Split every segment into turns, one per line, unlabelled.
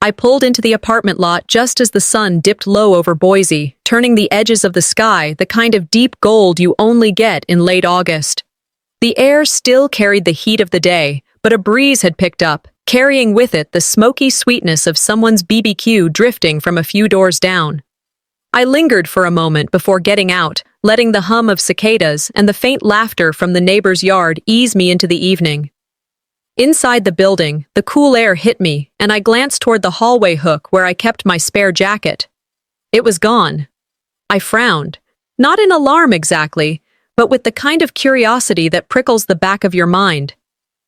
I pulled into the apartment lot just as the sun dipped low over Boise, turning the edges of the sky the kind of deep gold you only get in late August. The air still carried the heat of the day, but a breeze had picked up, carrying with it the smoky sweetness of someone's BBQ drifting from a few doors down. I lingered for a moment before getting out, letting the hum of cicadas and the faint laughter from the neighbor's yard ease me into the evening. Inside the building, the cool air hit me, and I glanced toward the hallway hook where I kept my spare jacket. It was gone. I frowned, not in alarm exactly, but with the kind of curiosity that prickles the back of your mind.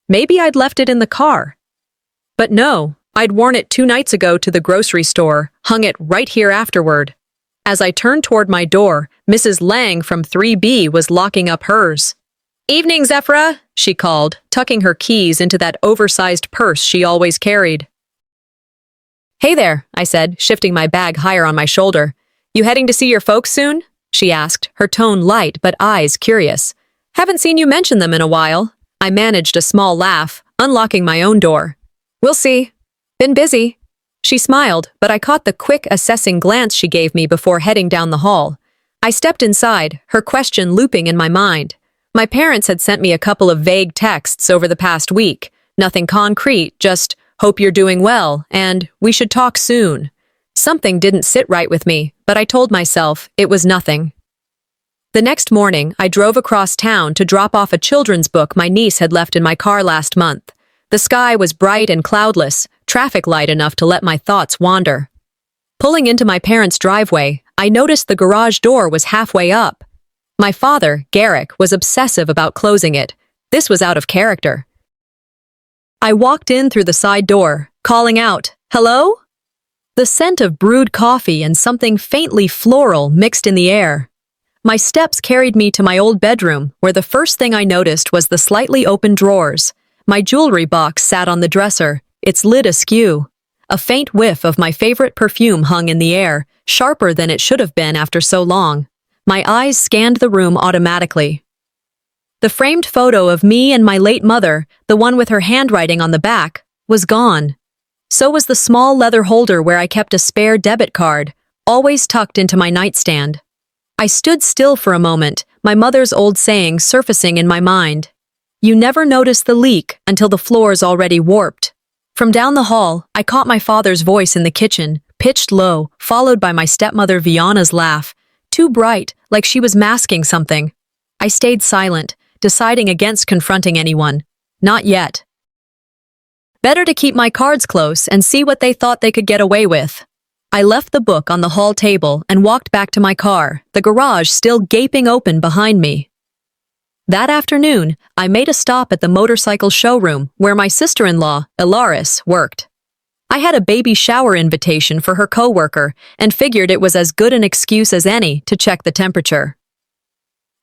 Maybe I'd left it in the car. But no, I'd worn it 2 nights ago to the grocery store, hung it right here afterward. As I turned toward my door, Mrs. Lang from 3B was locking up hers. "Evening, Zephyra," she called, tucking her keys into that oversized purse she always carried. "Hey there," I said, shifting my bag higher on my shoulder. "You heading to see your folks soon?" she asked, her tone light but eyes curious. "Haven't seen you mention them in a while." I managed a small laugh, unlocking my own door. "We'll see. Been busy." She smiled, but I caught the quick, assessing glance she gave me before heading down the hall. I stepped inside, her question looping in my mind. My parents had sent me a couple of vague texts over the past week. Nothing concrete, just, "Hope you're doing well," and "We should talk soon." Something didn't sit right with me, but I told myself it was nothing. The next morning, I drove across town to drop off a children's book my niece had left in my car last month. The sky was bright and cloudless, traffic light enough to let my thoughts wander. Pulling into my parents' driveway, I noticed the garage door was halfway up. My father, Garrick, was obsessive about closing it. This was out of character. I walked in through the side door, calling out, "Hello?" The scent of brewed coffee and something faintly floral mixed in the air. My steps carried me to my old bedroom, where the first thing I noticed was the slightly open drawers. My jewelry box sat on the dresser, its lid askew. A faint whiff of my favorite perfume hung in the air, sharper than it should have been after so long. My eyes scanned the room automatically. The framed photo of me and my late mother, the one with her handwriting on the back, was gone. So was the small leather holder where I kept a spare debit card, always tucked into my nightstand. I stood still for a moment, my mother's old saying surfacing in my mind. You never notice the leak until the floor's already warped. From down the hall, I caught my father's voice in the kitchen, pitched low, followed by my stepmother Viana's laugh, too bright, like she was masking something. I stayed silent, deciding against confronting anyone. Not yet. Better to keep my cards close and see what they thought they could get away with. I left the book on the hall table and walked back to my car, the garage still gaping open behind me. That afternoon, I made a stop at the motorcycle showroom where my sister-in-law, Ilaris, worked. I had a baby shower invitation for her coworker and figured it was as good an excuse as any to check the temperature.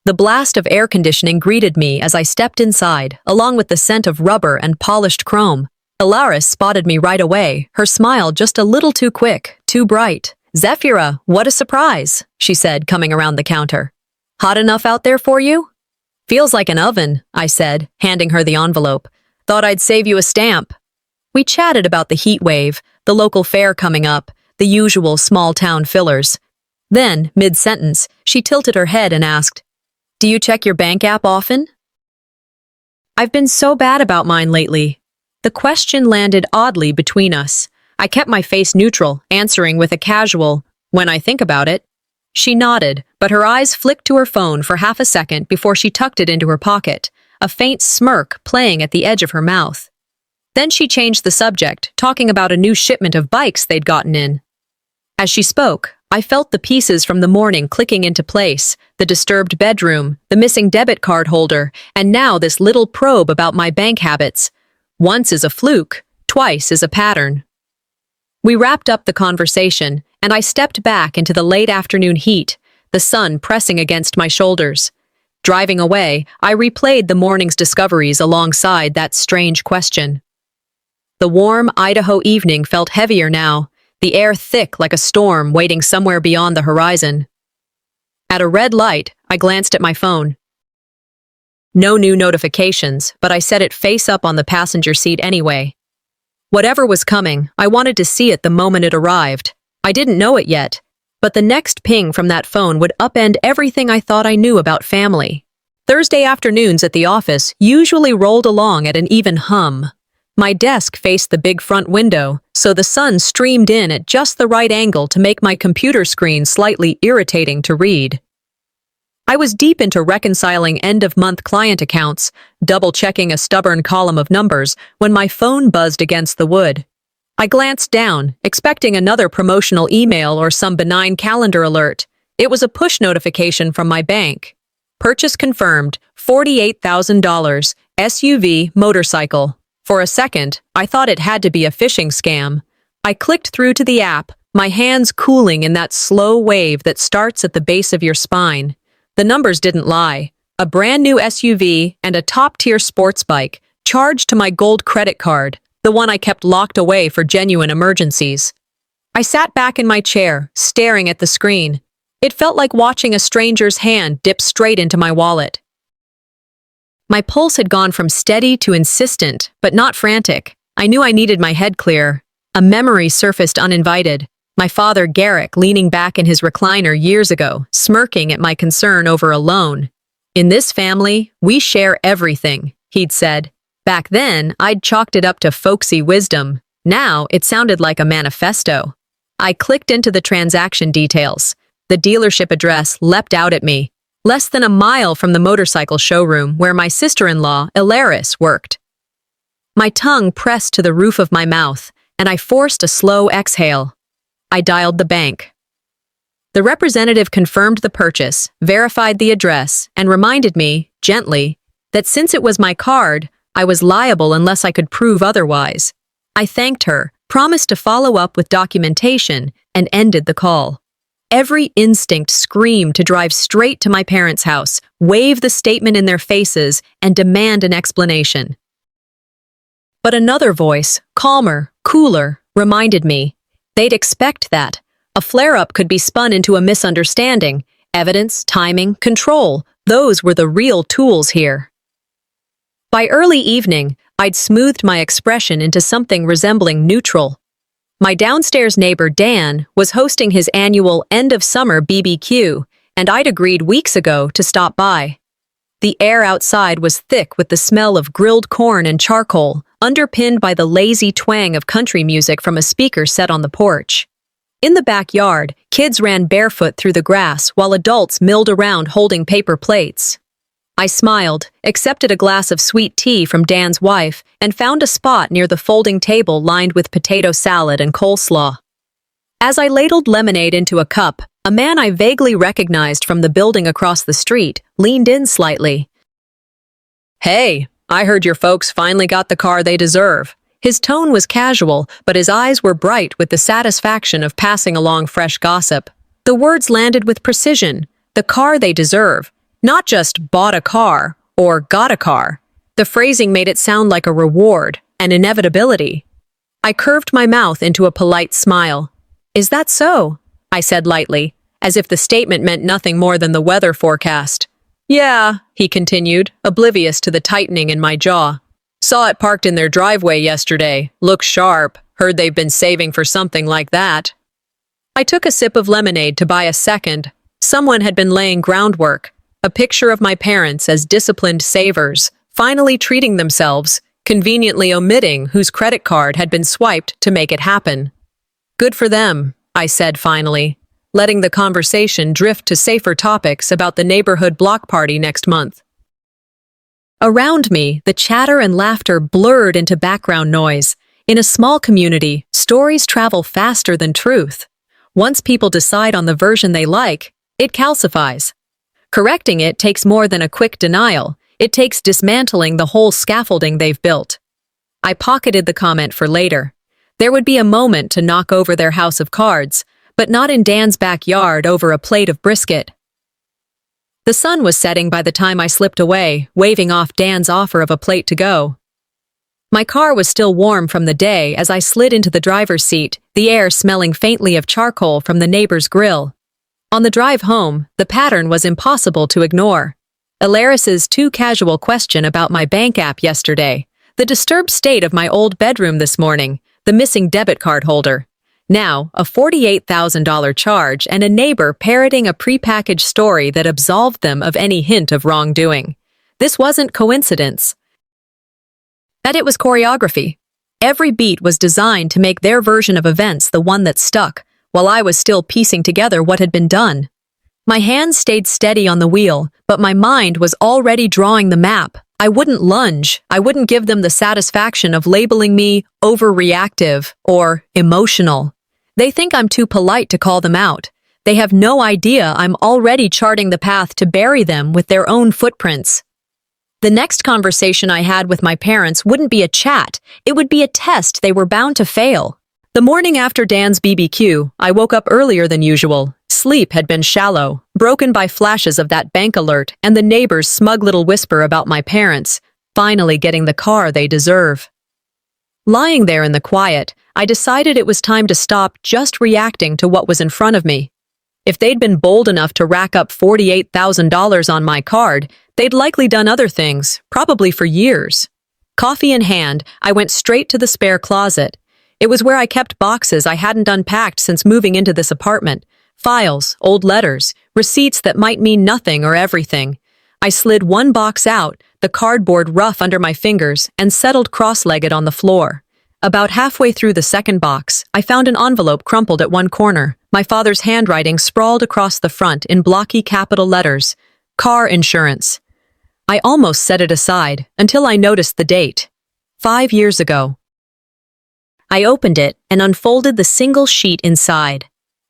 The blast of air conditioning greeted me as I stepped inside, along with the scent of rubber and polished chrome. Ilaris spotted me right away, her smile just a little too quick, too bright. "Zephyra, what a surprise," she said, coming around the counter. "Hot enough out there for you?" "Feels like an oven," I said, handing her the envelope. "Thought I'd save you a stamp." We chatted about the heat wave, the local fair coming up, the usual small-town fillers. Then, mid-sentence, she tilted her head and asked, "Do you check your bank app often?" I've been so bad about mine lately. The question landed oddly between us. I kept my face neutral, answering with a casual, "When I think about it." She nodded, but her eyes flicked to her phone for half a second before she tucked it into her pocket, a faint smirk playing at the edge of her mouth. Then she changed the subject, talking about a new shipment of bikes they'd gotten in. As she spoke, I felt the pieces from the morning clicking into place, the disturbed bedroom, the missing debit card holder, and now this little probe about my bank habits. Once is a fluke, twice is a pattern. We wrapped up the conversation, and I stepped back into the late afternoon heat, the sun pressing against my shoulders. Driving away, I replayed the morning's discoveries alongside that strange question. The warm Idaho evening felt heavier now, the air thick like a storm waiting somewhere beyond the horizon. At a red light, I glanced at my phone. No new notifications, but I set it face up on the passenger seat anyway. Whatever was coming, I wanted to see it the moment it arrived. I didn't know it yet, but the next ping from that phone would upend everything I thought I knew about family. Thursday afternoons at the office usually rolled along at an even hum. My desk faced the big front window, so the sun streamed in at just the right angle to make my computer screen slightly irritating to read. I was deep into reconciling end-of-month client accounts, double-checking a stubborn column of numbers, when my phone buzzed against the wood. I glanced down, expecting another promotional email or some benign calendar alert. It was a push notification from my bank. Purchase confirmed, $48,000, SUV, motorcycle. For a second, I thought it had to be a phishing scam. I clicked through to the app, my hands cooling in that slow wave that starts at the base of your spine. The numbers didn't lie. A brand new SUV and a top-tier sports bike, charged to my gold credit card, the one I kept locked away for genuine emergencies. I sat back in my chair, staring at the screen. It felt like watching a stranger's hand dip straight into my wallet. My pulse had gone from steady to insistent, but not frantic. I knew I needed my head clear. A memory surfaced uninvited. My father, Garrick, leaning back in his recliner years ago, smirking at my concern over a loan. "In this family, we share everything," he'd said. Back then, I'd chalked it up to folksy wisdom. Now, it sounded like a manifesto. I clicked into the transaction details. The dealership address leapt out at me, less than a mile from the motorcycle showroom where my sister-in-law, Ilaris, worked. My tongue pressed to the roof of my mouth, and I forced a slow exhale. I dialed the bank. The representative confirmed the purchase, verified the address, and reminded me, gently, that since it was my card, I was liable unless I could prove otherwise. I thanked her, promised to follow up with documentation, and ended the call. Every instinct screamed to drive straight to my parents' house, wave the statement in their faces, and demand an explanation. But another voice, calmer, cooler, reminded me. They'd expect that. A flare-up could be spun into a misunderstanding. Evidence, timing, control, those were the real tools here. By early evening, I'd smoothed my expression into something resembling neutral. My downstairs neighbor, Dan, was hosting his annual end-of-summer BBQ, and I'd agreed weeks ago to stop by. The air outside was thick with the smell of grilled corn and charcoal, underpinned by the lazy twang of country music from a speaker set on the porch. In the backyard, kids ran barefoot through the grass while adults milled around holding paper plates. I smiled, accepted a glass of sweet tea from Dan's wife, and found a spot near the folding table lined with potato salad and coleslaw. As I ladled lemonade into a cup, a man I vaguely recognized from the building across the street leaned in slightly. "Hey, I heard your folks finally got the car they deserve." His tone was casual, but his eyes were bright with the satisfaction of passing along fresh gossip. The words landed with precision. The car they deserve. Not just bought a car or got a car. The phrasing made it sound like a reward, an inevitability. I curved my mouth into a polite smile. "Is that so?" I said lightly, as if the statement meant nothing more than the weather forecast. "Yeah," he continued, oblivious to the tightening in my jaw. "Saw it parked in their driveway yesterday. Looks sharp. Heard they've been saving for something like that." I took a sip of lemonade to buy a second. Someone had been laying groundwork. A picture of my parents as disciplined savers, finally treating themselves, conveniently omitting whose credit card had been swiped to make it happen. "Good for them," I said finally, letting the conversation drift to safer topics about the neighborhood block party next month. Around me, the chatter and laughter blurred into background noise. In a small community, stories travel faster than truth. Once people decide on the version they like, it calcifies. Correcting it takes more than a quick denial. It takes dismantling the whole scaffolding they've built. I pocketed the comment for later. There would be a moment to knock over their house of cards, but not in Dan's backyard over a plate of brisket. The sun was setting by the time I slipped away, waving off Dan's offer of a plate to go. My car was still warm from the day as I slid into the driver's seat, the air smelling faintly of charcoal from the neighbor's grill. On the drive home, the pattern was impossible to ignore. Ilaris's too casual question about my bank app yesterday, The disturbed state of my old bedroom this morning, the missing debit card holder. Now, a $48,000 charge and a neighbor parroting a prepackaged story that absolved them of any hint of wrongdoing. This wasn't coincidence. That it was choreography. Every beat was designed to make their version of events the one that stuck, while I was still piecing together what had been done. My hands stayed steady on the wheel, but my mind was already drawing the map. I wouldn't lunge. I wouldn't give them the satisfaction of labeling me overreactive or emotional. They think I'm too polite to call them out. They have no idea I'm already charting the path to bury them with their own footprints. The next conversation I had with my parents wouldn't be a chat. It would be a test they were bound to fail. The morning after Dan's BBQ, I woke up earlier than usual. Sleep had been shallow, broken by flashes of that bank alert and the neighbor's smug little whisper about my parents finally getting the car they deserve. Lying there in the quiet, I decided it was time to stop just reacting to what was in front of me. If they'd been bold enough to rack up $48,000 on my card, they'd likely done other things, probably for years. Coffee in hand, I went straight to the spare closet. It was where I kept boxes I hadn't unpacked since moving into this apartment. Files, old letters, receipts that might mean nothing or everything. I slid one box out, the cardboard rough under my fingers, and settled cross-legged on the floor. About halfway through the second box, I found an envelope crumpled at one corner, my father's handwriting sprawled across the front in blocky capital letters. Car insurance. I almost set it aside, until I noticed the date. 5 years ago. I opened it and unfolded the single sheet inside.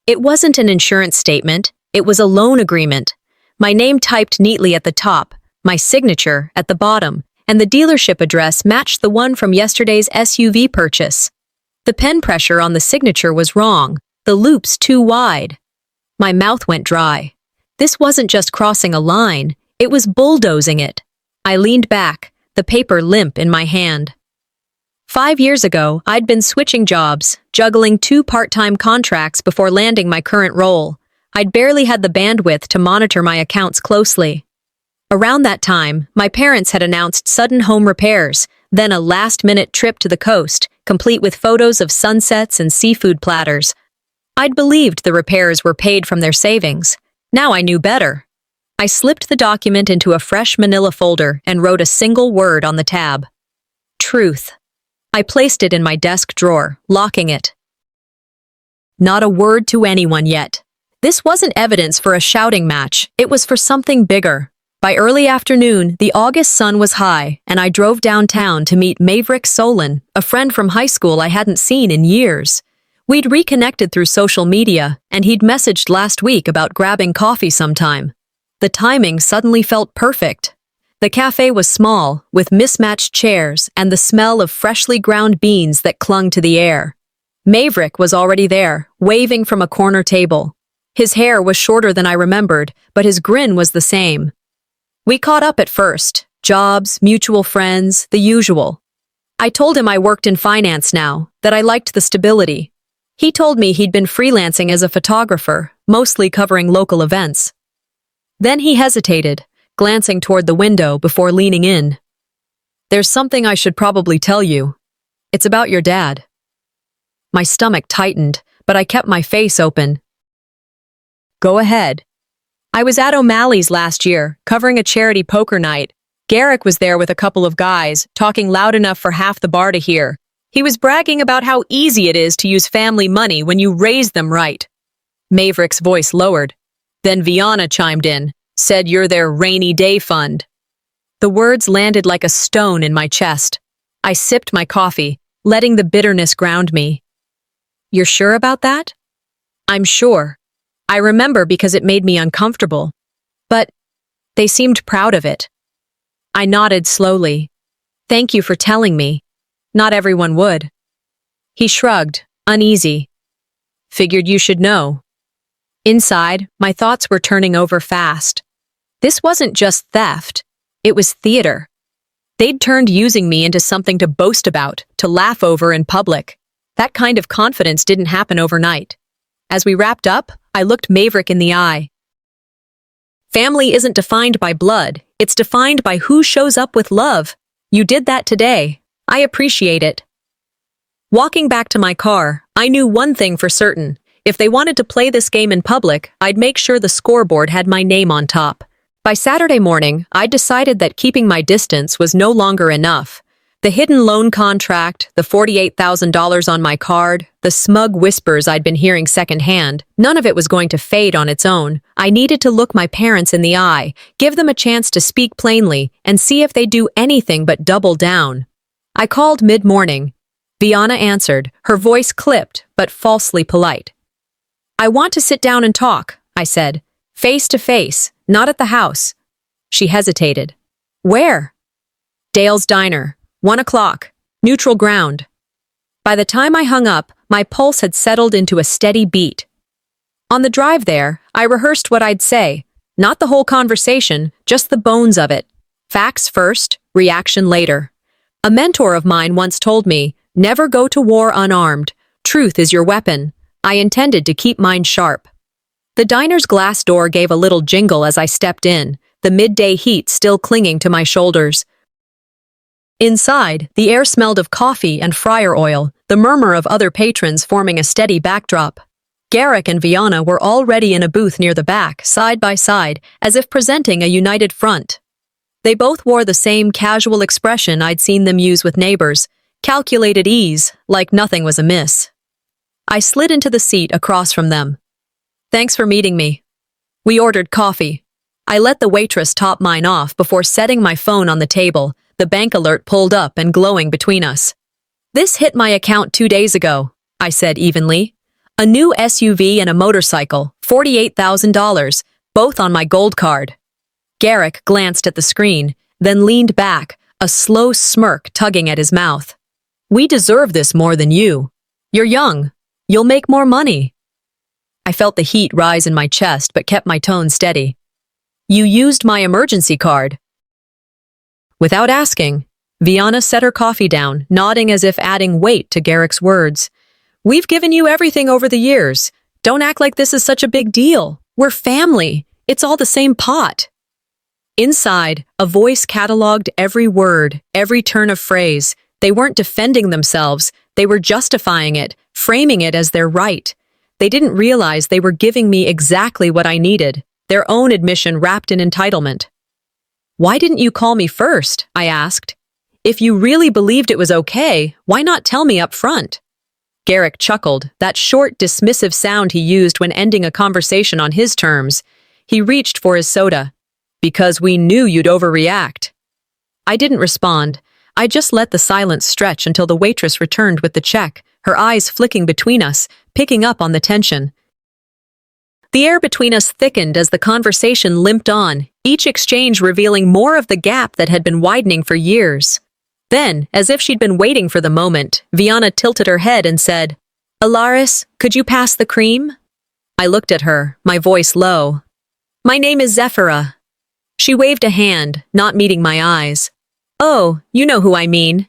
It wasn't an insurance statement, it was a loan agreement. My name typed neatly at the top, my signature at the bottom, and the dealership address matched the one from yesterday's SUV purchase. The pen pressure on the signature was wrong, the loops too wide. My mouth went dry. This wasn't just crossing a line, it was bulldozing it. I leaned back, the paper limp in my hand. 5 years ago, I'd been switching jobs, juggling 2 part-time contracts before landing my current role. I'd barely had the bandwidth to monitor my accounts closely. Around that time, my parents had announced sudden home repairs, then a last-minute trip to the coast, complete with photos of sunsets and seafood platters. I'd believed the repairs were paid from their savings. Now I knew better. I slipped the document into a fresh manila folder and wrote a single word on the tab. Truth. I placed it in my desk drawer, locking it. Not a word to anyone yet. This wasn't evidence for a shouting match, it was for something bigger. By early afternoon, the August sun was high, and I drove downtown to meet Maverick Solon, a friend from high school I hadn't seen in years. We'd reconnected through social media, and he'd messaged last week about grabbing coffee sometime. The timing suddenly felt perfect. The cafe was small, with mismatched chairs and the smell of freshly ground beans that clung to the air. Maverick was already there, waving from a corner table. His hair was shorter than I remembered, but his grin was the same. We caught up at first. Jobs, mutual friends, the usual. I told him I worked in finance now, that I liked the stability. He told me he'd been freelancing as a photographer, mostly covering local events. Then he hesitated, glancing toward the window before leaning in. There's something I should probably tell you. It's about your dad. My stomach tightened, but I kept my face open. Go ahead. I was at O'Malley's last year, covering a charity poker night. Garrick was there with a couple of guys, talking loud enough for half the bar to hear. He was bragging about how easy it is to use family money when you raise them right. Maverick's voice lowered. Then Viana chimed in, said you're their rainy day fund. The words landed like a stone in my chest. I sipped my coffee, letting the bitterness ground me. You're sure about that? I'm sure. I remember because it made me uncomfortable. But they seemed proud of it. I nodded slowly. Thank you for telling me. Not everyone would. He shrugged, uneasy. Figured you should know. Inside, my thoughts were turning over fast. This wasn't just theft. It was theater. They'd turned using me into something to boast about, to laugh over in public. That kind of confidence didn't happen overnight. As we wrapped up, I looked Maverick in the eye. Family isn't defined by blood. It's defined by who shows up with love. You did that today. I appreciate it. Walking back to my car, I knew one thing for certain. If they wanted to play this game in public, I'd make sure the scoreboard had my name on top. By Saturday morning, I'd decided that keeping my distance was no longer enough. The hidden loan contract, the $48,000 on my card, the smug whispers I'd been hearing secondhand, none of it was going to fade on its own. I needed to look my parents in the eye, give them a chance to speak plainly, and see if they'd do anything but double down. I called mid-morning. Viana answered, her voice clipped, but falsely polite. "I want to sit down and talk," I said. "Face to face, not at the house." She hesitated. "Where?" "Dale's Diner. 1 o'clock. Neutral ground." By the time I hung up, my pulse had settled into a steady beat. On the drive there, I rehearsed what I'd say. Not the whole conversation, just the bones of it. Facts first, reaction later. A mentor of mine once told me, "Never go to war unarmed. Truth is your weapon." I intended to keep mine sharp. The diner's glass door gave a little jingle as I stepped in, the midday heat still clinging to my shoulders. Inside, the air smelled of coffee and fryer oil, the murmur of other patrons forming a steady backdrop. Garrick and Viana were already in a booth near the back, side by side, as if presenting a united front. They both wore the same casual expression I'd seen them use with neighbors, calculated ease, like nothing was amiss. I slid into the seat across from them. "Thanks for meeting me." We ordered coffee. I let the waitress top mine off before setting my phone on the table, the bank alert pulled up and glowing between us. "This hit my account 2 days ago," I said evenly. "A new SUV and a motorcycle, $48,000, both on my gold card." Garrick glanced at the screen, then leaned back, a slow smirk tugging at his mouth. "We deserve this more than you. You're young. You'll make more money." I felt the heat rise in my chest but kept my tone steady. "You used my emergency card." Without asking, Viana set her coffee down, nodding as if adding weight to Garrick's words. "We've given you everything over the years. Don't act like this is such a big deal. We're family. It's all the same pot." Inside, a voice cataloged every word, every turn of phrase. They weren't defending themselves. They were justifying it, framing it as their right. They didn't realize they were giving me exactly what I needed, their own admission wrapped in entitlement. "Why didn't you call me first?" I asked. "If you really believed it was okay, why not tell me up front?" Garrick chuckled, that short, dismissive sound he used when ending a conversation on his terms. He reached for his soda. "Because we knew you'd overreact." I didn't respond. I just let the silence stretch until the waitress returned with the check, her eyes flicking between us, picking up on the tension. The air between us thickened as the conversation limped on, each exchange revealing more of the gap that had been widening for years. Then, as if she'd been waiting for the moment, Viana tilted her head and said, "Alaris, could you pass the cream?" I looked at her, my voice low. "My name is Zephira." She waved a hand, not meeting my eyes. "Oh, you know who I mean."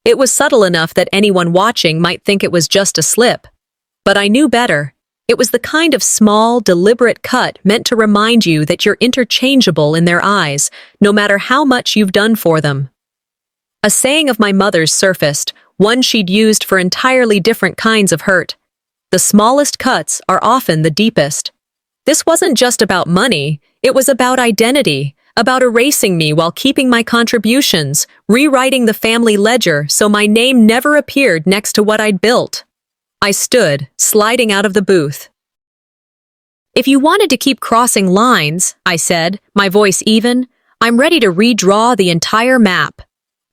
It was subtle enough that anyone watching might think it was just a slip. But I knew better. It was the kind of small, deliberate cut meant to remind you that you're interchangeable in their eyes, no matter how much you've done for them. A saying of my mother's surfaced, one she'd used for entirely different kinds of hurt. The smallest cuts are often the deepest. This wasn't just about money, it was about identity, about erasing me while keeping my contributions, rewriting the family ledger so my name never appeared next to what I'd built. I stood, sliding out of the booth. "If you wanted to keep crossing lines," I said, my voice even, "I'm ready to redraw the entire map."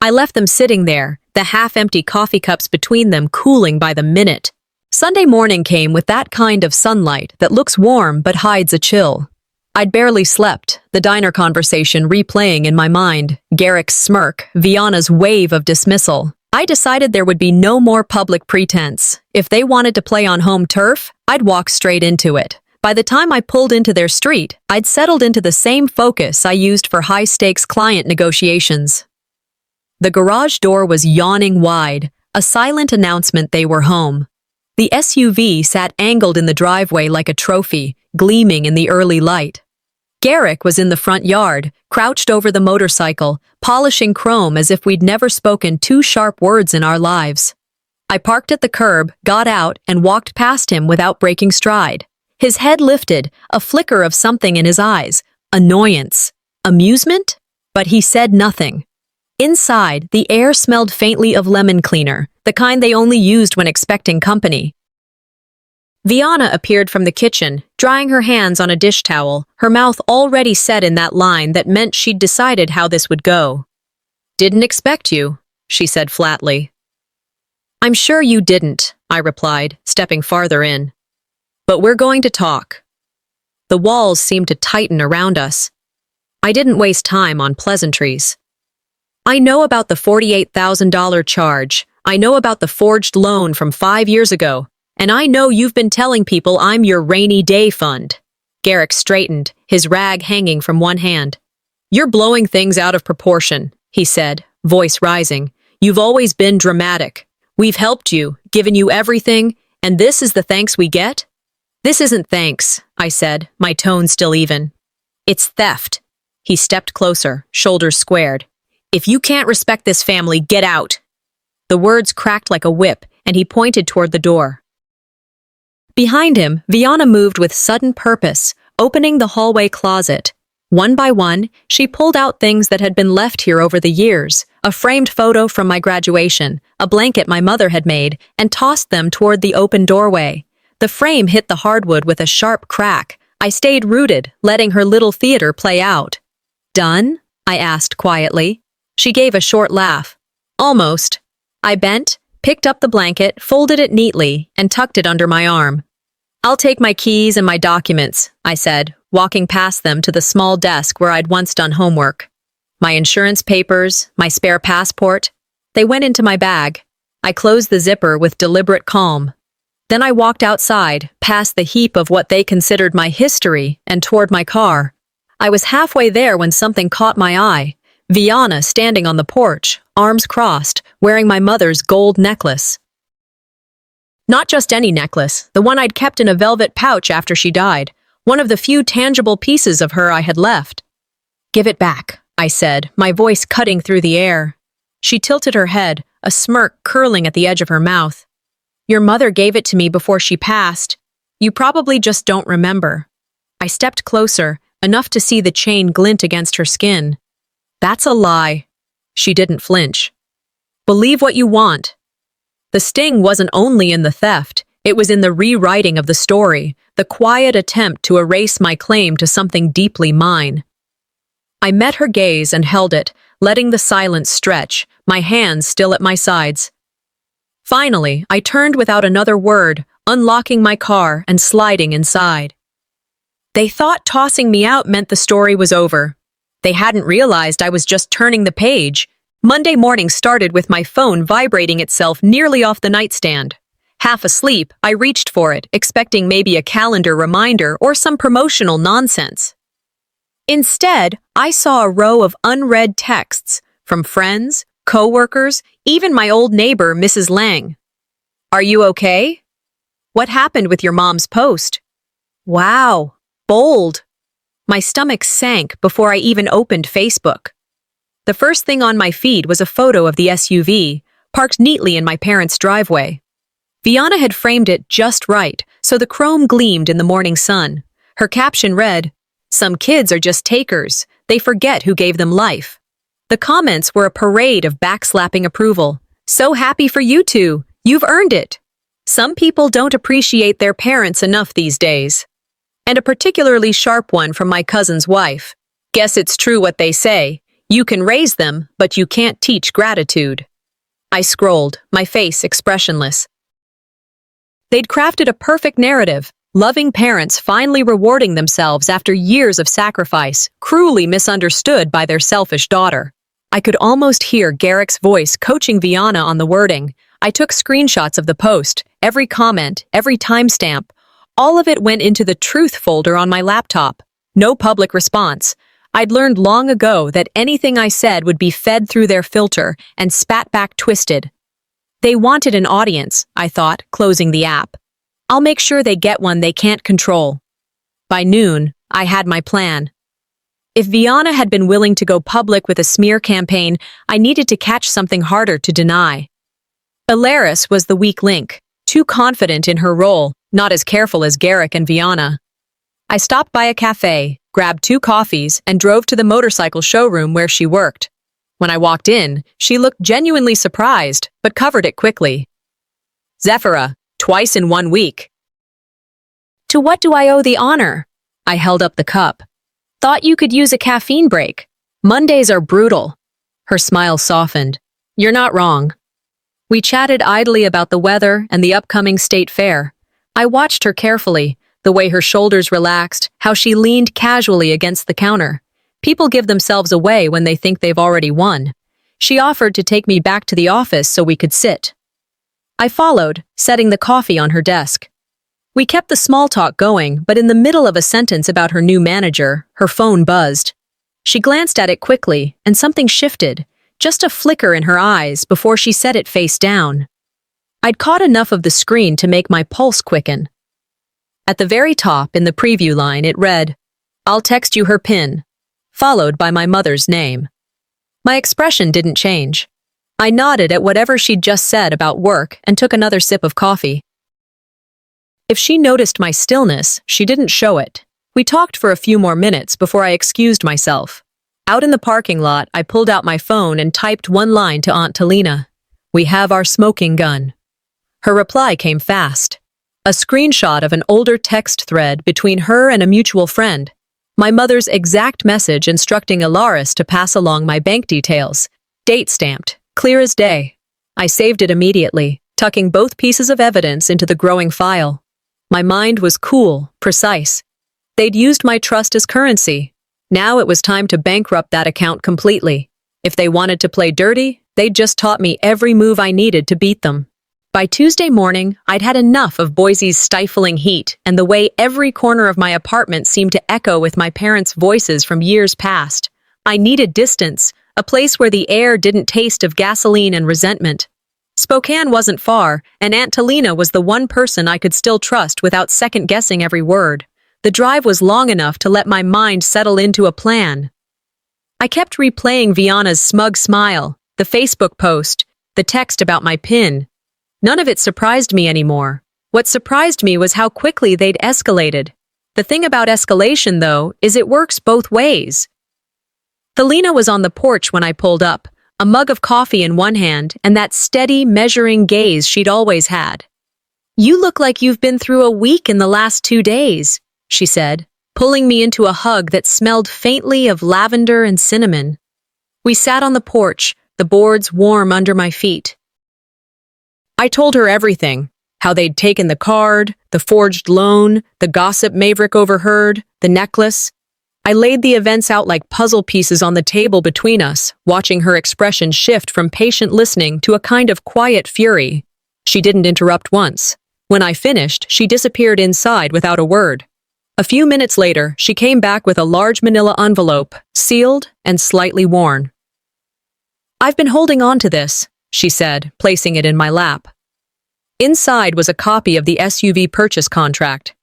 I left them sitting there, the half-empty coffee cups between them cooling by the minute. Sunday morning came with that kind of sunlight that looks warm but hides a chill. I'd barely slept, the diner conversation replaying in my mind, Garrick's smirk, Viana's wave of dismissal. I decided there would be no more public pretense. If they wanted to play on home turf, I'd walk straight into it. By the time I pulled into their street, I'd settled into the same focus I used for high-stakes client negotiations. The garage door was yawning wide, a silent announcement they were home. The SUV sat angled in the driveway like a trophy, gleaming in the early light. Garrick was in the front yard, crouched over the motorcycle, polishing chrome as if we'd never spoken two sharp words in our lives. I parked at the curb, got out, and walked past him without breaking stride. His head lifted, a flicker of something in his eyes. Annoyance. Amusement? But he said nothing. Inside, the air smelled faintly of lemon cleaner, the kind they only used when expecting company. Viana appeared from the kitchen, drying her hands on a dish towel, her mouth already set in that line that meant she'd decided how this would go. "Didn't expect you," she said flatly. "I'm sure you didn't," I replied, stepping farther in. "But we're going to talk." The walls seemed to tighten around us. I didn't waste time on pleasantries. "I know about the $48,000 charge. I know about the forged loan from 5 years ago. And I know you've been telling people I'm your rainy day fund." Garrick straightened, his rag hanging from one hand. "You're blowing things out of proportion," he said, voice rising. "You've always been dramatic. We've helped you, given you everything, and this is the thanks we get?" "This isn't thanks," I said, my tone still even. "It's theft." He stepped closer, shoulders squared. "If you can't respect this family, get out." The words cracked like a whip, and he pointed toward the door. Behind him, Viana moved with sudden purpose, opening the hallway closet. One by one, she pulled out things that had been left here over the years, a framed photo from my graduation, a blanket my mother had made, and tossed them toward the open doorway. The frame hit the hardwood with a sharp crack. I stayed rooted, letting her little theater play out. "Done?" I asked quietly. She gave a short laugh. "Almost." I bent, picked up the blanket, folded it neatly, and tucked it under my arm. "I'll take my keys and my documents," I said, walking past them to the small desk where I'd once done homework. My insurance papers, my spare passport, they went into my bag. I closed the zipper with deliberate calm. Then I walked outside, past the heap of what they considered my history, and toward my car. I was halfway there when something caught my eye. Viana standing on the porch, arms crossed, wearing my mother's gold necklace. Not just any necklace, the one I'd kept in a velvet pouch after she died, one of the few tangible pieces of her I had left. "Give it back," I said, my voice cutting through the air. She tilted her head, a smirk curling at the edge of her mouth. "Your mother gave it to me before she passed. You probably just don't remember." I stepped closer, enough to see the chain glint against her skin. "That's a lie." She didn't flinch. "Believe what you want." The sting wasn't only in the theft, it was in the rewriting of the story, the quiet attempt to erase my claim to something deeply mine. I met her gaze and held it, letting the silence stretch, my hands still at my sides. Finally, I turned without another word, unlocking my car and sliding inside. They thought tossing me out meant the story was over. They hadn't realized I was just turning the page. Monday morning started with my phone vibrating itself nearly off the nightstand. Half asleep, I reached for it, expecting maybe a calendar reminder or some promotional nonsense. Instead, I saw a row of unread texts from friends, co-workers, even my old neighbor, Mrs. Lang. "Are you okay? What happened with your mom's post?" Wow, bold. My stomach sank before I even opened Facebook. The first thing on my feed was a photo of the SUV, parked neatly in my parents' driveway. Viana had framed it just right, so the chrome gleamed in the morning sun. Her caption read, "Some kids are just takers. They forget who gave them life." The comments were a parade of backslapping approval. "So happy for you two. You've earned it." Some people don't appreciate their parents enough these days. And a particularly sharp one from my cousin's wife. "Guess it's true what they say. You can raise them, but you can't teach gratitude." I scrolled, my face expressionless. They'd crafted a perfect narrative, loving parents finally rewarding themselves after years of sacrifice, cruelly misunderstood by their selfish daughter. I could almost hear Garrick's voice coaching Viana on the wording. I took screenshots of the post, every comment, every timestamp. All of it went into the truth folder on my laptop. No public response. I'd learned long ago that anything I said would be fed through their filter and spat back twisted. They wanted an audience, I thought, closing the app. I'll make sure they get one they can't control. By noon, I had my plan. If Viana had been willing to go public with a smear campaign, I needed to catch something harder to deny. Alaris was the weak link, too confident in her role, not as careful as Garrick and Viana. I stopped by a cafe, grabbed 2 coffees, and drove to the motorcycle showroom where she worked. When I walked in, she looked genuinely surprised, but covered it quickly. Zephyra, twice in 1 week. To what do I owe the honor? I held up the cup. Thought you could use a caffeine break. Mondays are brutal. Her smile softened. You're not wrong. We chatted idly about the weather and the upcoming state fair. I watched her carefully, the way her shoulders relaxed, how she leaned casually against the counter. People give themselves away when they think they've already won. She offered to take me back to the office so we could sit. I followed, setting the coffee on her desk. We kept the small talk going, but in the middle of a sentence about her new manager, her phone buzzed. She glanced at it quickly, and something shifted, just a flicker in her eyes before she set it face down. I'd caught enough of the screen to make my pulse quicken. At the very top, in the preview line, it read, "I'll text you her PIN," followed by my mother's name. My expression didn't change. I nodded at whatever she'd just said about work and took another sip of coffee. If she noticed my stillness, she didn't show it. We talked for a few more minutes before I excused myself. Out in the parking lot, I pulled out my phone and typed 1 line to Aunt Talina. "We have our smoking gun." Her reply came fast. A screenshot of an older text thread between her and a mutual friend. My mother's exact message instructing Alaris to pass along my bank details. Date stamped, clear as day. I saved it immediately, tucking both pieces of evidence into the growing file. My mind was cool, precise. They'd used my trust as currency. Now it was time to bankrupt that account completely. If they wanted to play dirty, they'd just taught me every move I needed to beat them. By Tuesday morning, I'd had enough of Boise's stifling heat and the way every corner of my apartment seemed to echo with my parents' voices from years past. I needed distance, a place where the air didn't taste of gasoline and resentment. Spokane wasn't far, and Aunt Talina was the one person I could still trust without second-guessing every word. The drive was long enough to let my mind settle into a plan. I kept replaying Viana's smug smile, the Facebook post, the text about my PIN. None of it surprised me anymore. What surprised me was how quickly they'd escalated. The thing about escalation, though, is it works both ways. Talina was on the porch when I pulled up, a mug of coffee in one hand and that steady, measuring gaze she'd always had. "You look like you've been through a week in the last 2 days, she said, pulling me into a hug that smelled faintly of lavender and cinnamon. We sat on the porch, the boards warm under my feet. I told her everything, how they'd taken the card, the forged loan, the gossip Maverick overheard, the necklace. I laid the events out like puzzle pieces on the table between us, watching her expression shift from patient listening to a kind of quiet fury. She didn't interrupt once. When I finished, she disappeared inside without a word. A few minutes later, she came back with a large manila envelope, sealed and slightly worn. "I've been holding on to this," she said, placing it in my lap. Inside was a copy of the SUV purchase contract.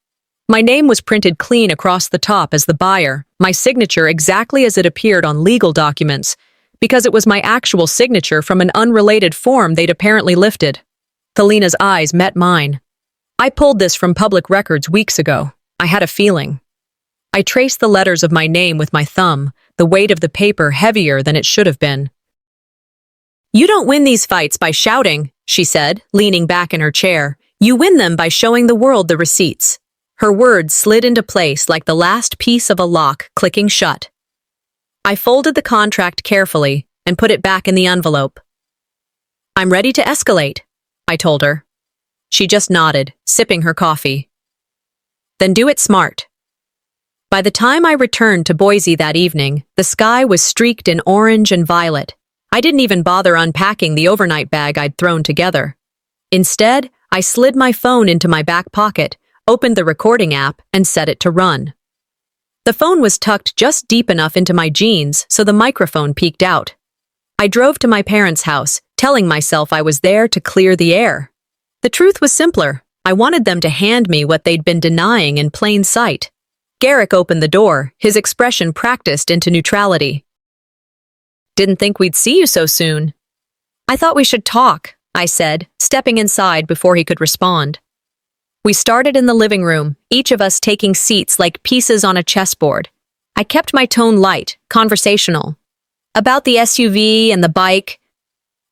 My name was printed clean across the top as the buyer, my signature exactly as it appeared on legal documents, because it was my actual signature from an unrelated form they'd apparently lifted. Talina's eyes met mine. "I pulled this from public records weeks ago. I had a feeling." I traced the letters of my name with my thumb, the weight of the paper heavier than it should have been. "You don't win these fights by shouting," she said, leaning back in her chair. "You win them by showing the world the receipts." Her words slid into place like the last piece of a lock clicking shut. I folded the contract carefully and put it back in the envelope. "I'm ready to escalate," I told her. She just nodded, sipping her coffee. "Then do it smart." By the time I returned to Boise that evening, the sky was streaked in orange and violet. I didn't even bother unpacking the overnight bag I'd thrown together. Instead, I slid my phone into my back pocket, opened the recording app, and set it to run. The phone was tucked just deep enough into my jeans so the microphone peeked out. I drove to my parents' house, telling myself I was there to clear the air. The truth was simpler. I wanted them to hand me what they'd been denying in plain sight. Garrick opened the door, his expression practiced into neutrality. "Didn't think we'd see you so soon." "I thought we should talk," I said, stepping inside before he could respond. We started in the living room, each of us taking seats like pieces on a chessboard. I kept my tone light, conversational. "About the SUV and the bike.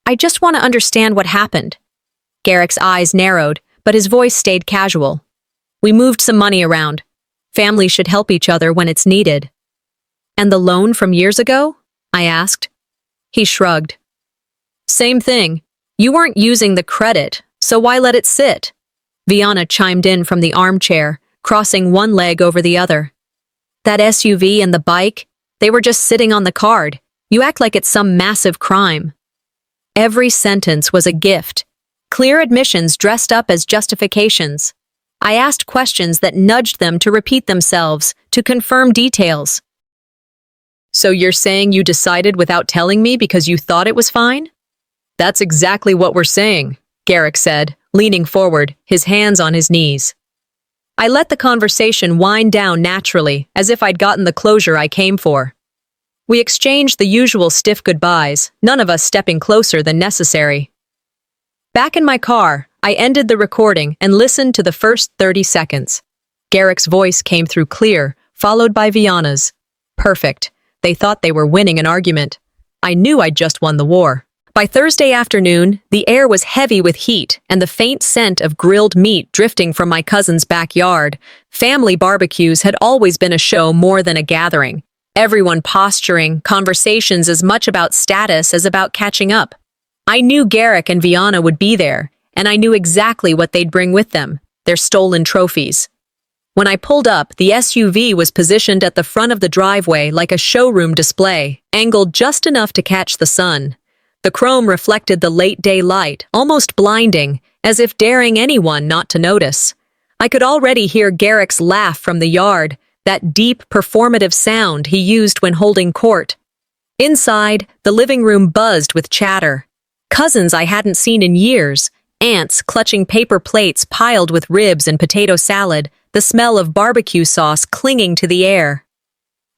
I just want to understand what happened." Garrick's eyes narrowed, but his voice stayed casual. "We moved some money around. Families should help each other when it's needed." "And the loan from years ago?" I asked. He shrugged. "Same thing. You weren't using the credit, so why let it sit?" Viana chimed in from the armchair, crossing one leg over the other. "That SUV and the bike, they were just sitting on the card. You act like it's some massive crime." Every sentence was a gift. Clear admissions dressed up as justifications. I asked questions that nudged them to repeat themselves, to confirm details. "So you're saying you decided without telling me because you thought it was fine?" "That's exactly what we're saying," Garrick said, leaning forward, his hands on his knees. I let the conversation wind down naturally, as if I'd gotten the closure I came for. We exchanged the usual stiff goodbyes, none of us stepping closer than necessary. Back in my car, I ended the recording and listened to the first 30 seconds. Garrick's voice came through clear, followed by Viana's. Perfect. They thought they were winning an argument. I knew I'd just won the war. By Thursday afternoon, the air was heavy with heat and the faint scent of grilled meat drifting from my cousin's backyard. Family barbecues had always been a show more than a gathering. Everyone posturing, conversations as much about status as about catching up. I knew Garrick and Viana would be there, and I knew exactly what they'd bring with them, their stolen trophies. When I pulled up, the SUV was positioned at the front of the driveway like a showroom display, angled just enough to catch the sun. The chrome reflected the late-day light, almost blinding, as if daring anyone not to notice. I could already hear Garrick's laugh from the yard, that deep, performative sound he used when holding court. Inside, the living room buzzed with chatter. Cousins I hadn't seen in years, aunts clutching paper plates piled with ribs and potato salad, the smell of barbecue sauce clinging to the air.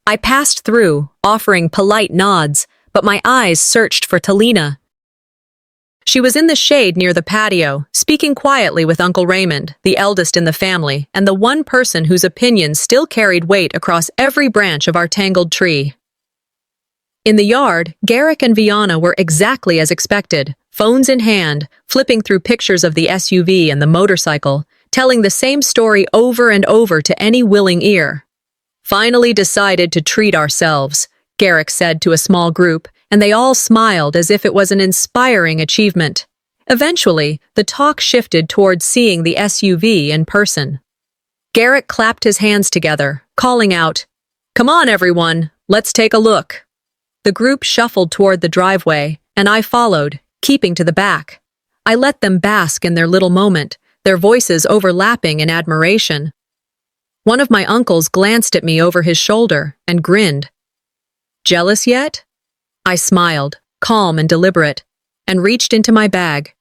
I passed through, offering polite nods, but my eyes searched for Talina. She was in the shade near the patio, speaking quietly with Uncle Raymond, the eldest in the family, and the one person whose opinion still carried weight across every branch of our tangled tree. In the yard, Garrick and Viana were exactly as expected, phones in hand, flipping through pictures of the SUV and the motorcycle, telling the same story over and over to any willing ear. "Finally decided to treat ourselves," Garrick said to a small group, and they all smiled as if it was an inspiring achievement. Eventually, the talk shifted towards seeing the SUV in person. Garrick clapped his hands together, calling out, "Come on, everyone, let's take a look." The group shuffled toward the driveway, and I followed, keeping to the back. I let them bask in their little moment, their voices overlapping in admiration. One of my uncles glanced at me over his shoulder and grinned. "Jealous yet?" I smiled, calm and deliberate, and reached into my bag.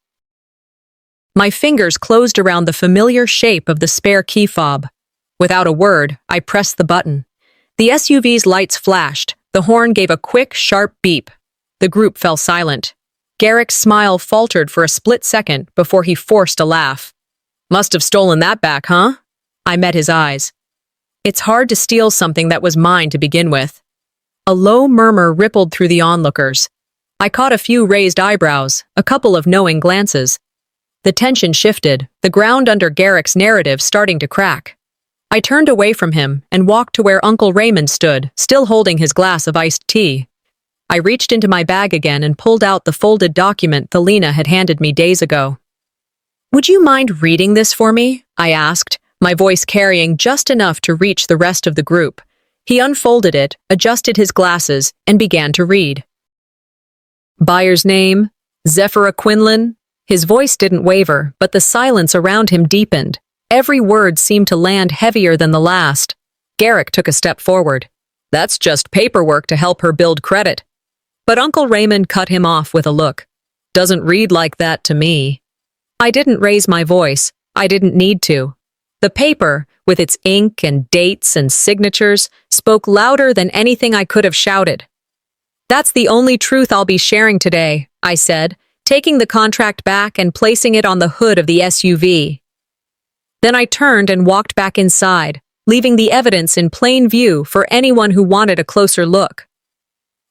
My fingers closed around the familiar shape of the spare key fob. Without a word, I pressed the button. The SUV's lights flashed. The horn gave a quick, sharp beep. The group fell silent. Garrick's smile faltered for a split second before he forced a laugh. "Must have stolen that back, huh?" I met his eyes. "It's hard to steal something that was mine to begin with." A low murmur rippled through the onlookers. I caught a few raised eyebrows, a couple of knowing glances. The tension shifted, the ground under Garrick's narrative starting to crack. I turned away from him and walked to where Uncle Raymond stood, still holding his glass of iced tea. I reached into my bag again and pulled out the folded document Talina had handed me days ago. "Would you mind reading this for me?" I asked, my voice carrying just enough to reach the rest of the group. He unfolded it, adjusted his glasses, and began to read. "Buyer's name, Zephyrah Quinlan." His voice didn't waver, but the silence around him deepened. Every word seemed to land heavier than the last. Garrick took a step forward. "That's just paperwork to help her build credit." But Uncle Raymond cut him off with a look. "Doesn't read like that to me." I didn't raise my voice. I didn't need to. The paper, with its ink and dates and signatures, spoke louder than anything I could have shouted. "That's the only truth I'll be sharing today," I said, taking the contract back and placing it on the hood of the SUV. Then I turned and walked back inside, leaving the evidence in plain view for anyone who wanted a closer look.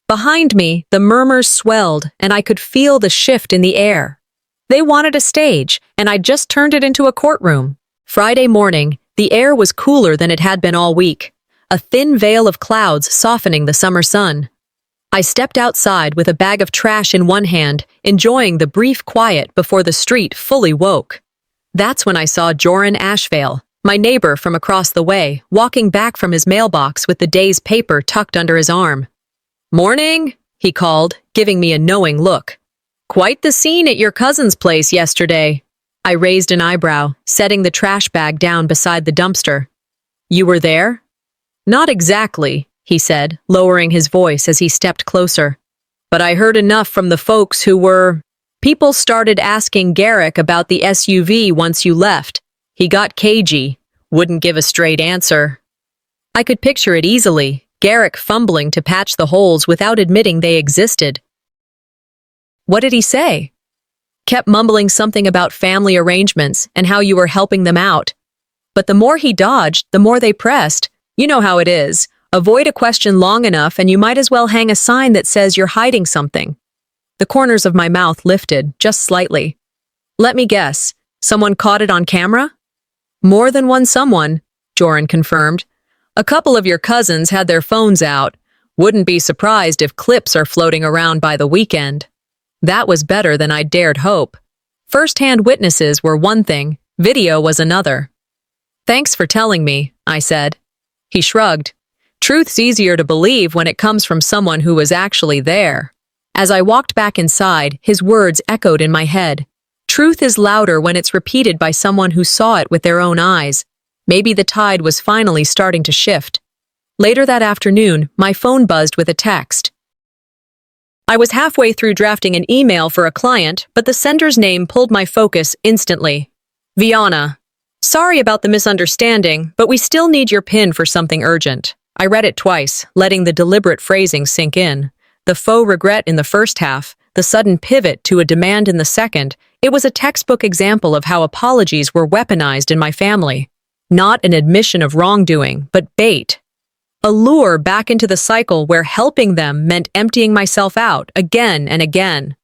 Behind me, the murmurs swelled, and I could feel the shift in the air. They wanted a stage, and I just turned it into a courtroom. Friday morning, the air was cooler than it had been all week, a thin veil of clouds softening the summer sun. I stepped outside with a bag of trash in one hand, enjoying the brief quiet before the street fully woke. That's when I saw Joran Ashvale, my neighbor from across the way, walking back from his mailbox with the day's paper tucked under his arm. "Morning," he called, giving me a knowing look. "Quite the scene at your cousin's place yesterday." I raised an eyebrow, setting the trash bag down beside the dumpster. "You were there?" "Not exactly," he said, lowering his voice as he stepped closer. "But I heard enough from the folks who were... People started asking Garrick about the SUV once you left. He got cagey, wouldn't give a straight answer." I could picture it easily, Garrick fumbling to patch the holes without admitting they existed. "What did he say?" "Kept mumbling something about family arrangements and how you were helping them out. But the more he dodged, the more they pressed. You know how it is. Avoid a question long enough and you might as well hang a sign that says you're hiding something." The corners of my mouth lifted, just slightly. "Let me guess, someone caught it on camera?" "More than one someone," Joran confirmed. "A couple of your cousins had their phones out. Wouldn't be surprised if clips are floating around by the weekend." That was better than I'd dared hope. First-hand witnesses were one thing, video was another. "Thanks for telling me," I said. He shrugged. "Truth's easier to believe when it comes from someone who was actually there." As I walked back inside, his words echoed in my head. Truth is louder when it's repeated by someone who saw it with their own eyes. Maybe the tide was finally starting to shift. Later that afternoon, my phone buzzed with a text. I was halfway through drafting an email for a client, but the sender's name pulled my focus instantly. "Viana. Sorry about the misunderstanding, but we still need your PIN for something urgent." I read it twice, letting the deliberate phrasing sink in. The faux regret in the first half, the sudden pivot to a demand in the second, it was a textbook example of how apologies were weaponized in my family. Not an admission of wrongdoing, but bait. A lure back into the cycle where helping them meant emptying myself out again and again.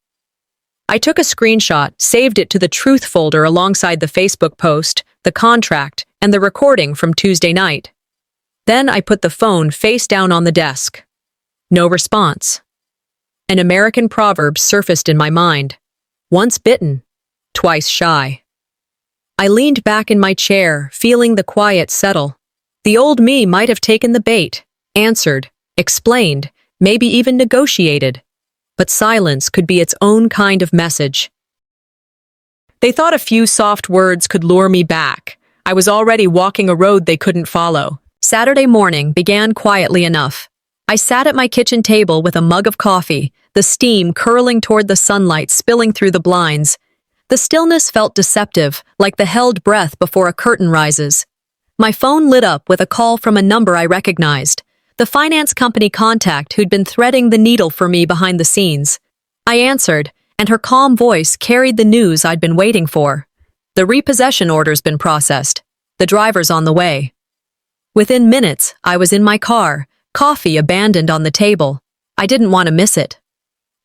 I took a screenshot, saved it to the truth folder alongside the Facebook post, the contract, and the recording from Tuesday night. Then I put the phone face down on the desk. No response. An American proverb surfaced in my mind. Once bitten, twice shy. I leaned back in my chair, feeling the quiet settle. The old me might have taken the bait, answered, explained, maybe even negotiated. But silence could be its own kind of message. They thought a few soft words could lure me back. I was already walking a road they couldn't follow. Saturday morning began quietly enough. I sat at my kitchen table with a mug of coffee, the steam curling toward the sunlight spilling through the blinds. The stillness felt deceptive, like the held breath before a curtain rises. My phone lit up with a call from a number I recognized, the finance company contact who'd been threading the needle for me behind the scenes. I answered, and her calm voice carried the news I'd been waiting for. The repossession order's been processed. The driver's on the way. Within minutes, I was in my car, coffee abandoned on the table. I didn't want to miss it.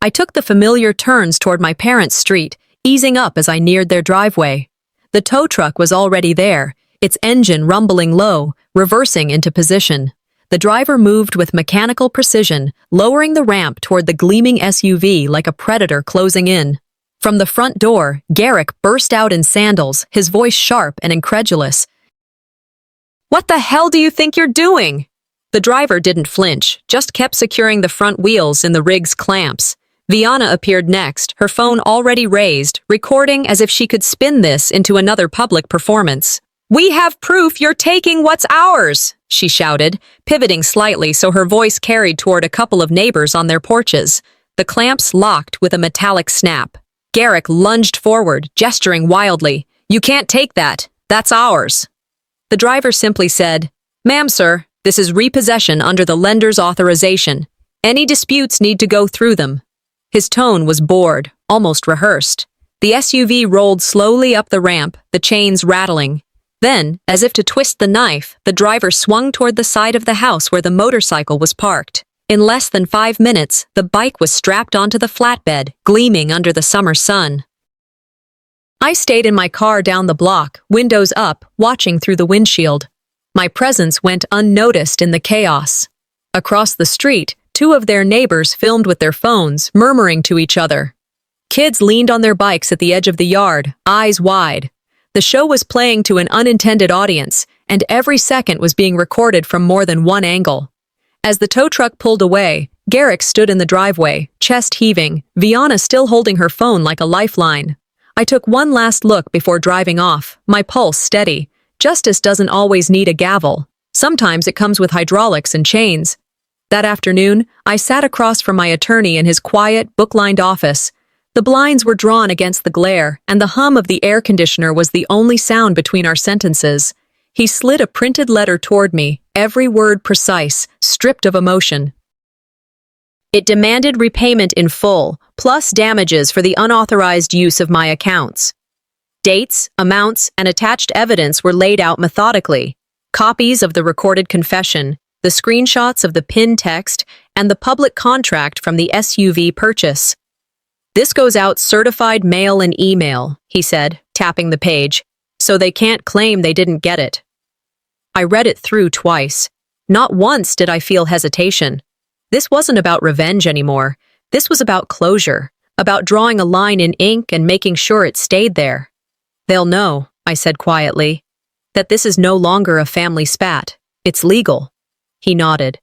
I took the familiar turns toward my parents' street, easing up as I neared their driveway. The tow truck was already there, its engine rumbling low, reversing into position. The driver moved with mechanical precision, lowering the ramp toward the gleaming SUV like a predator closing in. From the front door, Garrick burst out in sandals, his voice sharp and incredulous. "What the hell do you think you're doing?" The driver didn't flinch, just kept securing the front wheels in the rig's clamps. Viana appeared next, her phone already raised, recording as if she could spin this into another public performance. "We have proof you're taking what's ours," she shouted, pivoting slightly so her voice carried toward a couple of neighbors on their porches. The clamps locked with a metallic snap. Garrick lunged forward, gesturing wildly. "You can't take that. That's ours." The driver simply said, "Ma'am, sir, this is repossession under the lender's authorization. Any disputes need to go through them." His tone was bored, almost rehearsed. The SUV rolled slowly up the ramp, the chains rattling. Then, as if to twist the knife, the driver swung toward the side of the house where the motorcycle was parked. In less than 5 minutes, the bike was strapped onto the flatbed, gleaming under the summer sun. I stayed in my car down the block, windows up, watching through the windshield. My presence went unnoticed in the chaos. Across the street, 2 of their neighbors filmed with their phones, murmuring to each other. Kids leaned on their bikes at the edge of the yard, eyes wide. The show was playing to an unintended audience, and every second was being recorded from more than one angle. As the tow truck pulled away, Garrick stood in the driveway, chest heaving, Vianna still holding her phone like a lifeline. I took one last look before driving off, my pulse steady. Justice doesn't always need a gavel. Sometimes it comes with hydraulics and chains. That afternoon, I sat across from my attorney in his quiet, book-lined office. The blinds were drawn against the glare, and the hum of the air conditioner was the only sound between our sentences. He slid a printed letter toward me, every word precise, stripped of emotion. It demanded repayment in full, plus damages for the unauthorized use of my accounts. Dates, amounts, and attached evidence were laid out methodically. Copies of the recorded confession, the screenshots of the pinned text, and the public contract from the SUV purchase. "This goes out certified mail and email," he said, tapping the page, "so they can't claim they didn't get it." I read it through twice. Not once did I feel hesitation. This wasn't about revenge anymore. This was about closure, about drawing a line in ink and making sure it stayed there. "They'll know," I said quietly, "that this is no longer a family spat. It's legal." He nodded.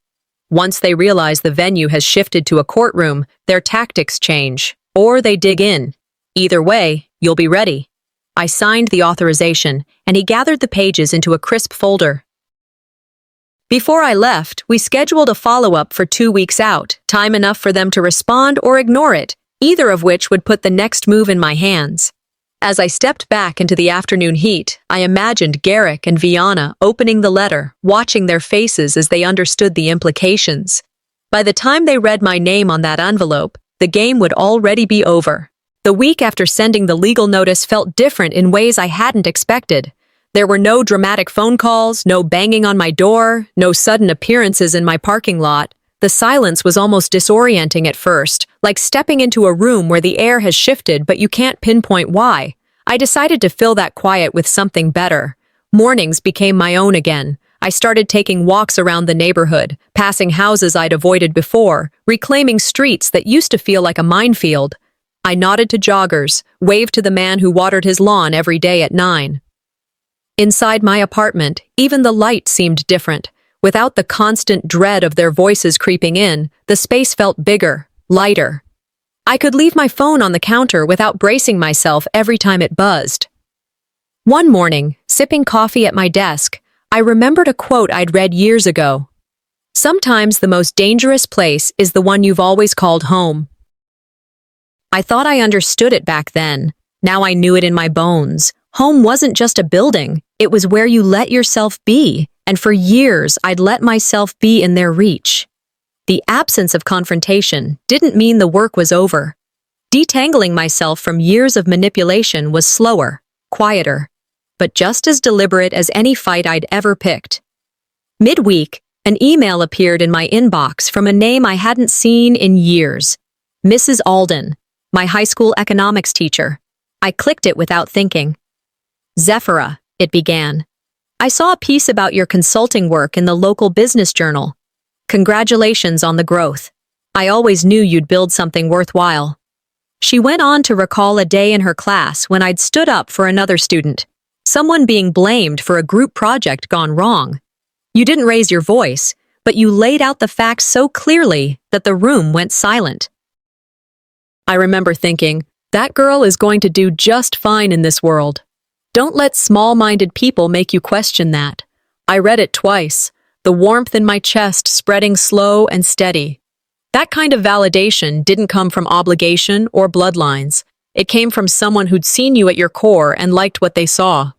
"Once they realize the venue has shifted to a courtroom, their tactics change, or they dig in. Either way, you'll be ready." I signed the authorization, and he gathered the pages into a crisp folder. Before I left, we scheduled a follow-up for 2 weeks out, time enough for them to respond or ignore it, either of which would put the next move in my hands. As I stepped back into the afternoon heat, I imagined Garrick and Vianna opening the letter, watching their faces as they understood the implications. By the time they read my name on that envelope, the game would already be over. The week after sending the legal notice felt different in ways I hadn't expected. There were no dramatic phone calls, no banging on my door, no sudden appearances in my parking lot. The silence was almost disorienting at first, like stepping into a room where the air has shifted but you can't pinpoint why. I decided to fill that quiet with something better. Mornings became my own again. I started taking walks around the neighborhood, passing houses I'd avoided before, reclaiming streets that used to feel like a minefield. I nodded to joggers, waved to the man who watered his lawn every day at 9. Inside my apartment, even the light seemed different. Without the constant dread of their voices creeping in, the space felt bigger, lighter. I could leave my phone on the counter without bracing myself every time it buzzed. One morning, sipping coffee at my desk, I remembered a quote I'd read years ago. "Sometimes the most dangerous place is the one you've always called home." I thought I understood it back then. Now I knew it in my bones. Home wasn't just a building, it was where you let yourself be, and for years I'd let myself be in their reach. The absence of confrontation didn't mean the work was over. Detangling myself from years of manipulation was slower, quieter, but just as deliberate as any fight I'd ever picked. Midweek, an email appeared in my inbox from a name I hadn't seen in years. Mrs. Alden, my high school economics teacher. I clicked it without thinking. "Zephyra," it began. "I saw a piece about your consulting work in the local business journal. Congratulations on the growth. I always knew you'd build something worthwhile." She went on to recall a day in her class when I'd stood up for another student, someone being blamed for a group project gone wrong. You didn't raise your voice, but you laid out the facts so clearly that the room went silent. I remember thinking, that girl is going to do just fine in this world. Don't let small-minded people make you question that. I read it twice, the warmth in my chest spreading slow and steady. That kind of validation didn't come from obligation or bloodlines. It came from someone who'd seen you at your core and liked what they saw.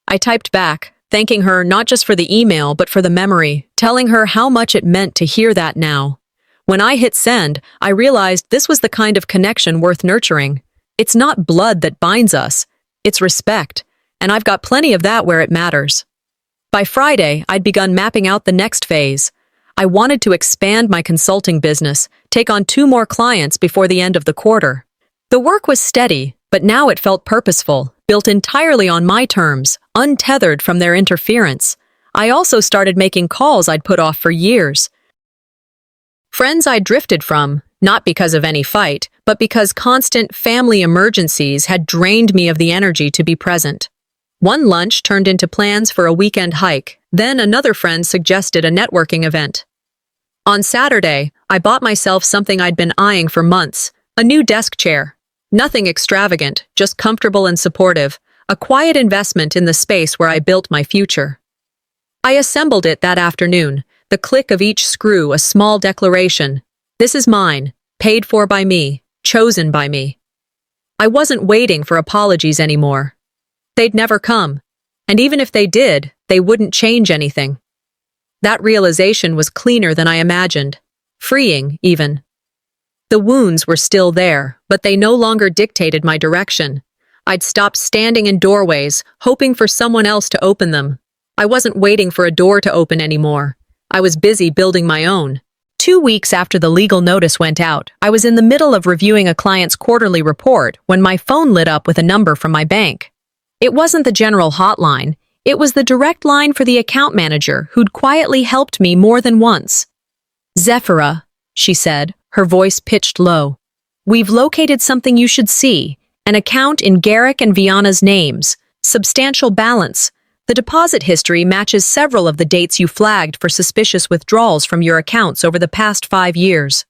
I typed back, thanking her not just for the email but for the memory, telling her how much it meant to hear that now. When I hit send, I realized this was the kind of connection worth nurturing. It's not blood that binds us, it's respect, and I've got plenty of that where it matters. By Friday, I'd begun mapping out the next phase. I wanted to expand my consulting business, take on 2 more clients before the end of the quarter. The work was steady, but now it felt purposeful, built entirely on my terms, untethered from their interference. I also started making calls I'd put off for years. Friends I drifted from, not because of any fight, but because constant family emergencies had drained me of the energy to be present. One lunch turned into plans for a weekend hike, then another friend suggested a networking event. On Saturday, I bought myself something I'd been eyeing for months, a new desk chair. Nothing extravagant, just comfortable and supportive, a quiet investment in the space where I built my future. I assembled it that afternoon, the click of each screw a small declaration. This is mine, paid for by me, chosen by me. I wasn't waiting for apologies anymore. They'd never come, and even if they did, they wouldn't change anything. That realization was cleaner than I imagined, freeing even. The wounds were still there, but they no longer dictated my direction. I'd stopped standing in doorways, hoping for someone else to open them. I wasn't waiting for a door to open anymore. I was busy building my own. 2 weeks after the legal notice went out, I was in the middle of reviewing a client's quarterly report when my phone lit up with a number from my bank. It wasn't the general hotline. It was the direct line for the account manager who'd quietly helped me more than once. "Zephyra," she said, her voice pitched low. "We've located something you should see, an account in Garrick and Viana's names, substantial balance. The deposit history matches several of the dates you flagged for suspicious withdrawals from your accounts over the past 5 years."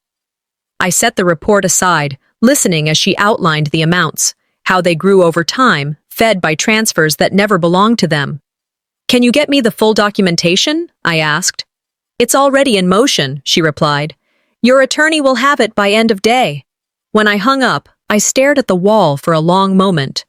I set the report aside, listening as she outlined the amounts, how they grew over time, fed by transfers that never belonged to them. "Can you get me the full documentation?" I asked. "It's already in motion," she replied. "Your attorney will have it by end of day." When I hung up, I stared at the wall for a long moment.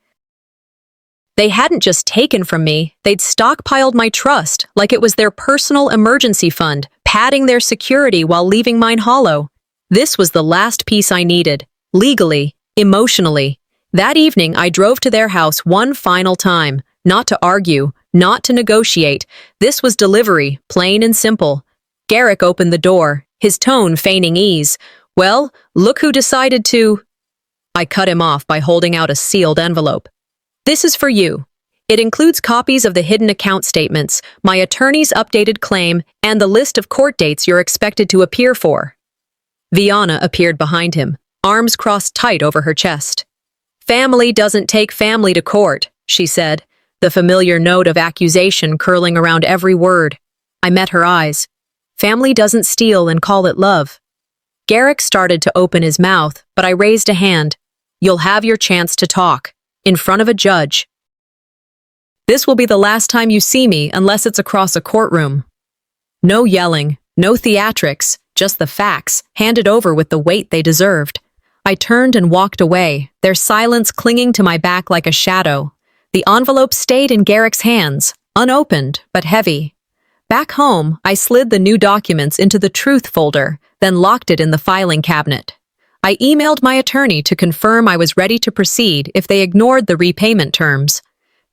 They hadn't just taken from me, they'd stockpiled my trust like it was their personal emergency fund, padding their security while leaving mine hollow. This was the last piece I needed, legally, emotionally. That evening, I drove to their house one final time, not to argue, not to negotiate. This was delivery, plain and simple. Garrick opened the door, his tone feigning ease. "Well, look who decided to—" I cut him off by holding out a sealed envelope. "This is for you. It includes copies of the hidden account statements, my attorney's updated claim, and the list of court dates you're expected to appear for." Viana appeared behind him, arms crossed tight over her chest. "Family doesn't take family to court," she said, the familiar note of accusation curling around every word. I met her eyes. "Family doesn't steal and call it love." Garrick started to open his mouth, but I raised a hand. "You'll have your chance to talk. In front of a judge. This will be the last time you see me unless it's across a courtroom." No yelling, no theatrics, just the facts, handed over with the weight they deserved. I turned and walked away, their silence clinging to my back like a shadow. The envelope stayed in Garrick's hands, unopened but heavy. Back home, I slid the new documents into the truth folder, then locked it in the filing cabinet. I emailed my attorney to confirm I was ready to proceed if they ignored the repayment terms.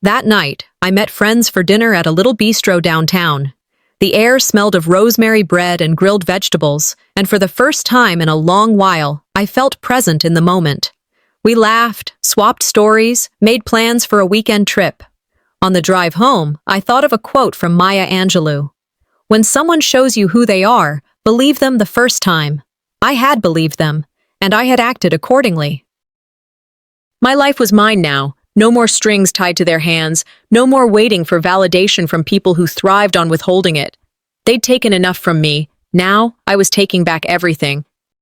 That night, I met friends for dinner at a little bistro downtown. The air smelled of rosemary bread and grilled vegetables, and for the first time in a long while, I felt present in the moment. We laughed, swapped stories, made plans for a weekend trip. On the drive home, I thought of a quote from Maya Angelou. "When someone shows you who they are, believe them the first time." I had believed them, and I had acted accordingly. My life was mine now, no more strings tied to their hands, no more waiting for validation from people who thrived on withholding it. They'd taken enough from me. Now, I was taking back everything,